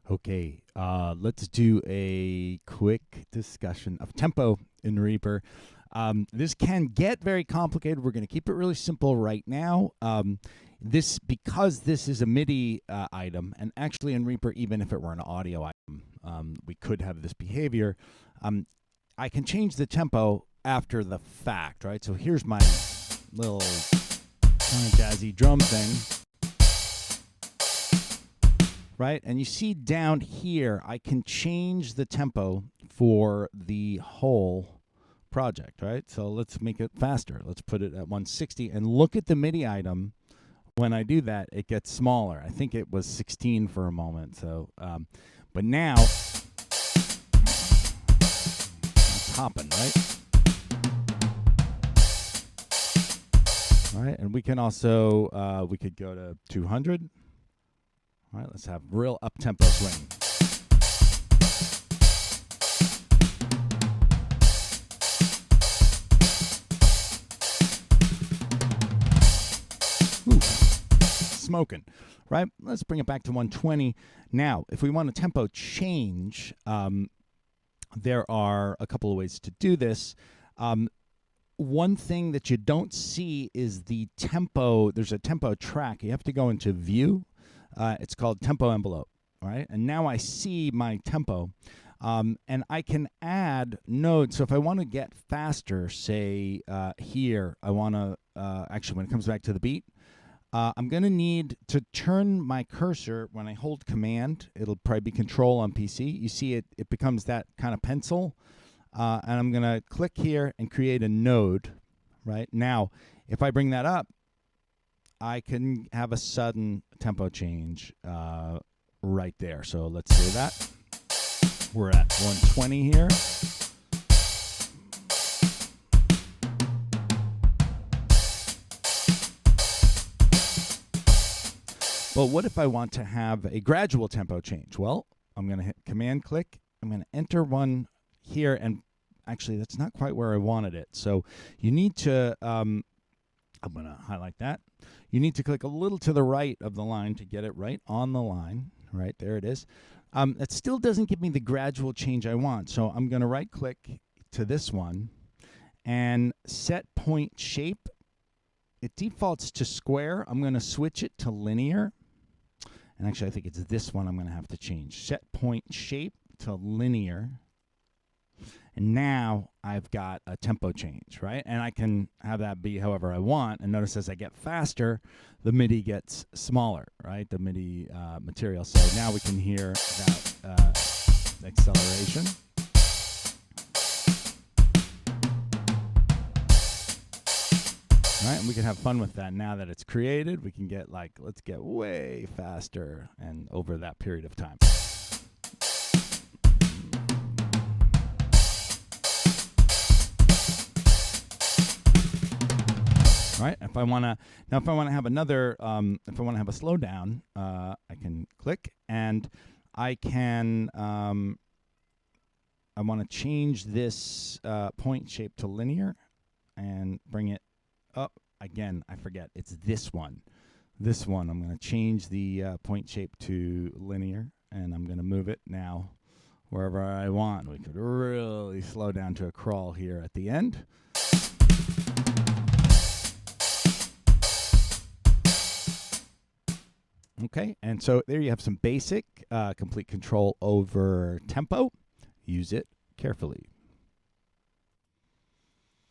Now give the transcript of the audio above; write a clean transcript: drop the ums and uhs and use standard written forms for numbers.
Okay, let's do a quick discussion of tempo in Reaper. This can get very complicated. We're going to keep it really simple right now. Because this is a MIDI item, and actually in Reaper, even if it were an audio item, we could have this behavior. I can change the tempo after the fact, right? So here's my little kind of jazzy drum thing. Right, and you see down here, I can change the tempo for the whole project, right? So let's make it faster. Let's put it at 160, and look at the MIDI item. When I do that, it gets smaller. I think it was 16 for a moment. So, but now it's hopping, right? All right, and we can also we could go to 200. All right, let's have real up-tempo swing. Ooh, smoking, right? Let's bring it back to 120. Now, if we want a tempo change, there are a couple of ways to do this. One thing that you don't see is the tempo. There's a tempo track. You have to go into View. It's called Tempo Envelope, right? And now I see my tempo, and I can add nodes. So if I want to get faster, say here, I want to, actually when it comes back to the beat, I'm going to need to turn my cursor. When I hold Command, it'll probably be Control on PC. You see it becomes that kind of pencil, and I'm going to click here and create a node, right? Now, if I bring that up, I can have a sudden tempo change right there. So let's do that. We're at 120 here. But what if I want to have a gradual tempo change? Well, I'm going to hit Command click. I'm going to enter one here, and actually that's not quite where I wanted it. So you need to, I'm going to highlight that. You need to click a little to the right of the line to get it right on the line. Right, there it is. It still doesn't give me the gradual change I want. So I'm going to right-click to this one and set point shape. It defaults to square. I'm going to switch it to linear. And actually, I think it's this one I'm going to have to change. Set point shape to linear. And now I've got a tempo change, right? And I can have that be however I want. And notice as I get faster, the MIDI gets smaller, right? The MIDI material. So now we can hear that acceleration. Right, and we can have fun with that. Now that it's created, we can get let's get way faster and over that period of time. Right. If I want to have another, if I want to have a slowdown, I can click and I can. I want to change this point shape to linear, and bring it up again. I forget. It's this one. This one. I'm going to change the point shape to linear, and I'm going to move it now wherever I want. We could really slow down to a crawl here at the end. Okay, and so there you have some basic complete control over tempo. Use it carefully.